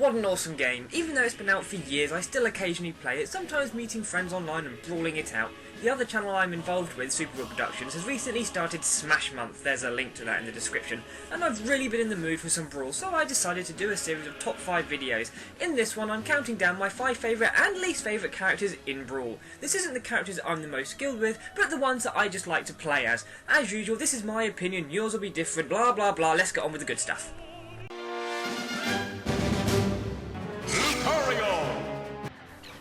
What an awesome game. Even though it's been out for years, I still occasionally play it, sometimes meeting friends online and brawling it out. The other channel I'm involved with, SupeReal Productions, has recently started Smash Month, there's a link to that in the description, and I've really been in the mood for some Brawl, so I decided to do a series of top 5 videos. In this one I'm counting down my 5 favourite and least favourite characters in Brawl. This isn't the characters I'm the most skilled with, but the ones that I just like to play as. As usual, this is my opinion, yours will be different, blah blah blah, let's get on with the good stuff.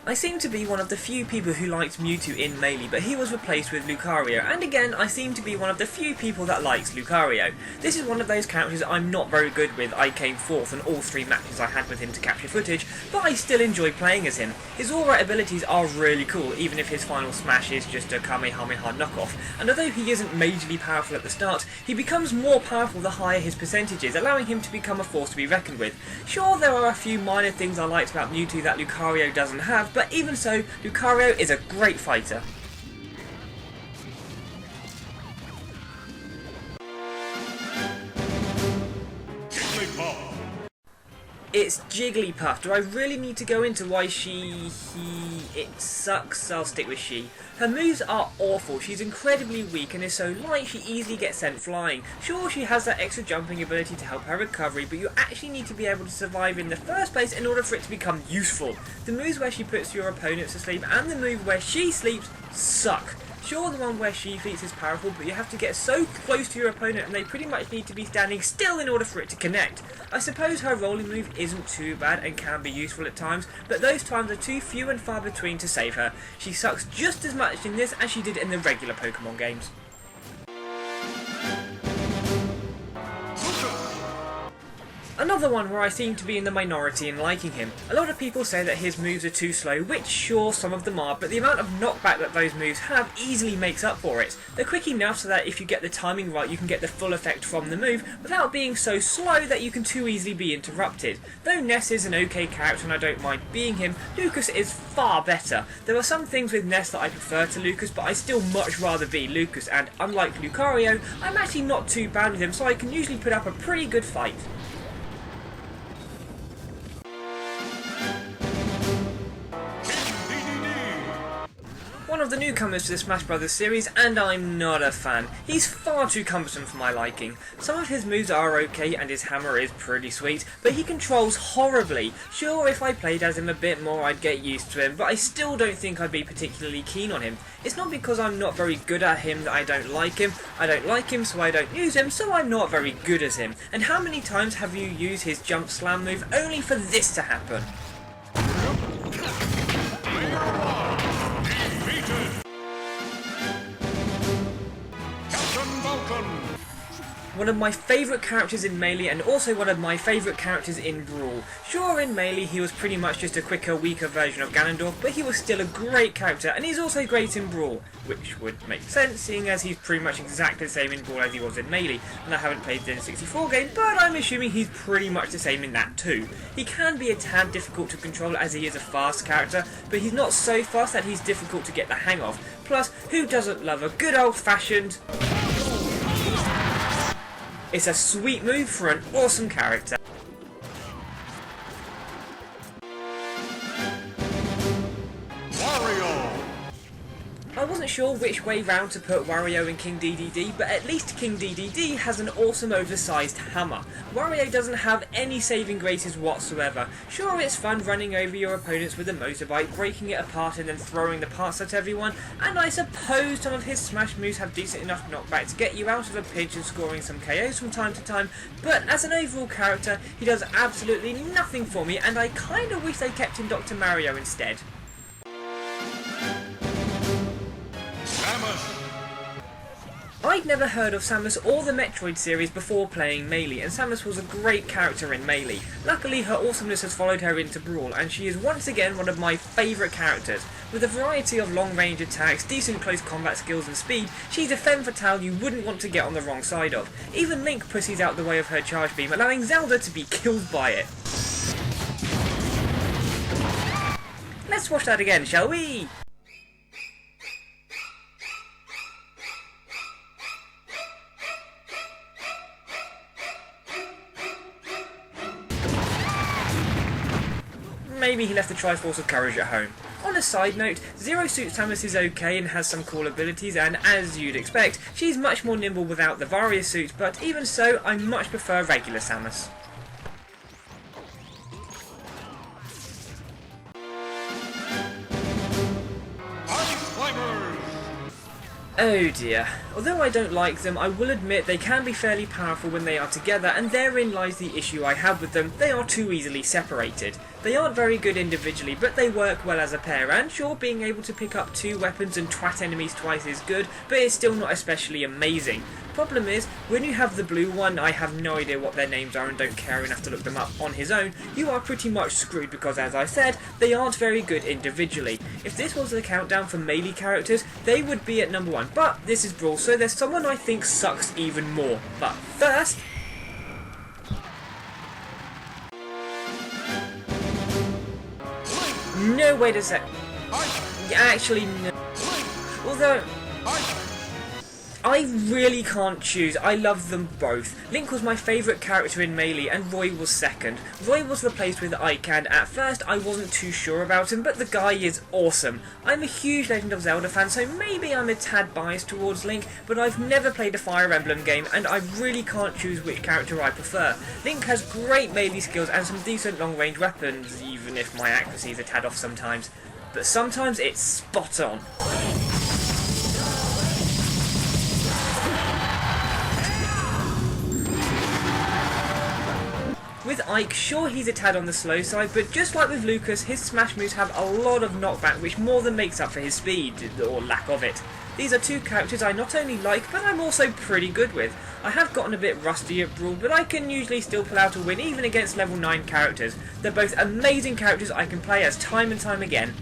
I seem to be one of the few people who liked Mewtwo in Melee, but he was replaced with Lucario, and again I seem to be one of the few people that likes Lucario. This is one of those characters I'm not very good with. I came 4th in all 3 matches I had with him to capture footage, but I still enjoy playing as him. His alright abilities are really cool, even if his final smash is just a Kamehameha knockoff, and although he isn't majorly powerful at the start, he becomes more powerful the higher his percentage is, allowing him to become a force to be reckoned with. Sure, there are a few minor things I liked about Mewtwo that Lucario doesn't have, but even so, Lucario is a great fighter. Jigglypuff. It's Jigglypuff. Do I really need to go into why it sucks? I'll stick with she. Her moves are awful. She's incredibly weak and is so light she easily gets sent flying. Sure, she has that extra jumping ability to help her recovery, but you actually need to be able to survive in the first place in order for it to become useful. The moves where she puts your opponents to sleep and the move where she sleeps suck. Sure, the one where she sleeps is powerful, but you have to get so close to your opponent and they pretty much need to be standing still in order for it to connect. I suppose her rolling move isn't too bad and can be useful at times, but those times are too few and far between to save her. She sucks just as much in this as she did in the regular Pokemon games. Another one where I seem to be in the minority in liking him. A lot of people say that his moves are too slow, which sure some of them are, but the amount of knockback that those moves have easily makes up for it. They're quick enough so that if you get the timing right you can get the full effect from the move without being so slow that you can too easily be interrupted. Though Ness is an okay character and I don't mind being him, Lucas is far better. There are some things with Ness that I prefer to Lucas, but I still much rather be Lucas, and unlike Lucario, I'm actually not too bad with him, so I can usually put up a pretty good fight. One of the newcomers to the Smash Bros series, and I'm not a fan. He's far too cumbersome for my liking. Some of his moves are okay and his hammer is pretty sweet, but he controls horribly. Sure, if I played as him a bit more I'd get used to him, but I still don't think I'd be particularly keen on him. It's not because I'm not very good at him that I don't like him. I don't like him so I don't use him, so I'm not very good as him. And how many times have you used his jump slam move only for this to happen? Falcon. One of my favourite characters in Melee and also one of my favourite characters in Brawl. Sure, in Melee he was pretty much just a quicker, weaker version of Ganondorf, but he was still a great character and he's also great in Brawl, which would make sense seeing as he's pretty much exactly the same in Brawl as he was in Melee, and I haven't played the N64 game, but I'm assuming he's pretty much the same in that too. He can be a tad difficult to control as he is a fast character, but he's not so fast that he's difficult to get the hang of. Plus, who doesn't love a good old-fashioned... It's a sweet move for an awesome character. Wario! I wasn't sure which way round to put Wario and King DDD, but at least King DDD has an awesome oversized hammer. Wario doesn't have any saving graces whatsoever. Sure, it's fun running over your opponents with a motorbike, breaking it apart and then throwing the parts at everyone, and I suppose some of his smash moves have decent enough knockback to get you out of a pinch and scoring some KOs from time to time, but as an overall character, he does absolutely nothing for me, and I kinda wish they kept in Dr. Mario instead. Samus. I'd never heard of Samus or the Metroid series before playing Melee, and Samus was a great character in Melee. Luckily, her awesomeness has followed her into Brawl, and she is once again one of my favourite characters. With a variety of long-range attacks, decent close combat skills and speed, she's a femme fatale you wouldn't want to get on the wrong side of. Even Link pussies out the way of her charge beam, allowing Zelda to be killed by it. Let's watch that again, shall we? maybe he left the Triforce of Courage at home. On a side note, Zero Suit Samus is okay and has some cool abilities, and as you'd expect, she's much more nimble without the Wario suit, but even so, I much prefer regular Samus. Oh dear. Although I don't like them, I will admit they can be fairly powerful when they are together, and therein lies the issue I have with them. They are too easily separated. They aren't very good individually, but they work well as a pair, and sure, being able to pick up two weapons and twat enemies twice is good, but it's still not especially amazing. Problem is, when you have the blue one, I have no idea what their names are and don't care enough to look them up on his own, you are pretty much screwed because, as I said, they aren't very good individually. If this was the countdown for melee characters, they would be at number 1, but this is Brawl, so there's someone I think sucks even more. But first... No, wait a sec. Actually, no. Although... I really can't choose. I love them both. Link was my favourite character in Melee and Roy was second. Roy was replaced with Ike and at first I wasn't too sure about him, but the guy is awesome. I'm a huge Legend of Zelda fan, so maybe I'm a tad biased towards Link, but I've never played a Fire Emblem game and I really can't choose which character I prefer. Link has great melee skills and some decent long range weapons, even if my accuracy is a tad off sometimes. But sometimes it's spot on. With Ike, sure he's a tad on the slow side, but just like with Lucas, his smash moves have a lot of knockback which more than makes up for his speed, or lack of it. These are two characters I not only like, but I'm also pretty good with. I have gotten a bit rusty at Brawl, but I can usually still pull out a win even against level 9 characters. They're both amazing characters I can play as time and time again.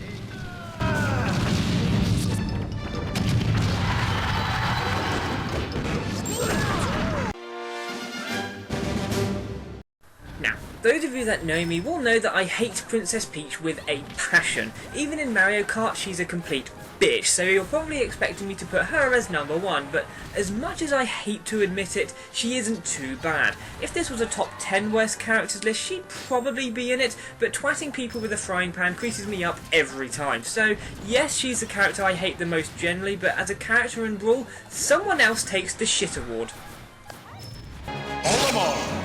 Those of you that know me will know that I hate Princess Peach with a passion. Even in Mario Kart, she's a complete bitch, so you're probably expecting me to put her as number 1, but as much as I hate to admit it, she isn't too bad. If this was a top 10 worst characters list, she'd probably be in it, but twatting people with a frying pan creases me up every time. So yes, she's the character I hate the most generally, but as a character in Brawl, someone else takes the shit award. Olimar!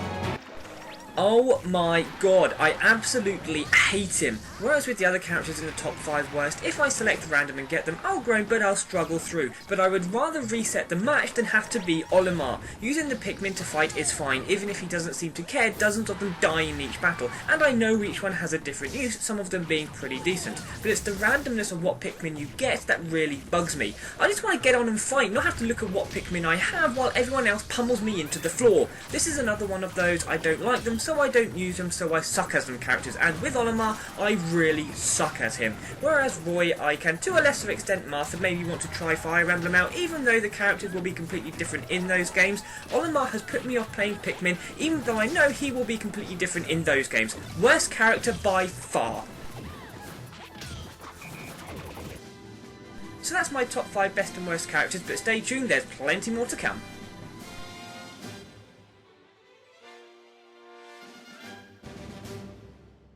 Oh my god, I absolutely hate him. Whereas with the other characters in the top 5 worst, if I select random and get them, I'll groan but I'll struggle through. But I would rather reset the match than have to be Olimar. Using the Pikmin to fight is fine, even if he doesn't seem to care, dozens of them die in each battle. And I know each one has a different use, some of them being pretty decent. But it's the randomness of what Pikmin you get that really bugs me. I just want to get on and fight, not have to look at what Pikmin I have while everyone else pummels me into the floor. This is another one of those, I don't like them, so I don't use them, so I suck as them characters, and with Olimar, I really suck as him. Whereas Roy, Ike, and to a lesser extent Martha maybe want to try Fire Emblem out, even though the characters will be completely different in those games, Olimar has put me off playing Pikmin, even though I know he will be completely different in those games. Worst character by far. So that's my top 5 best and worst characters, but stay tuned, there's plenty more to come.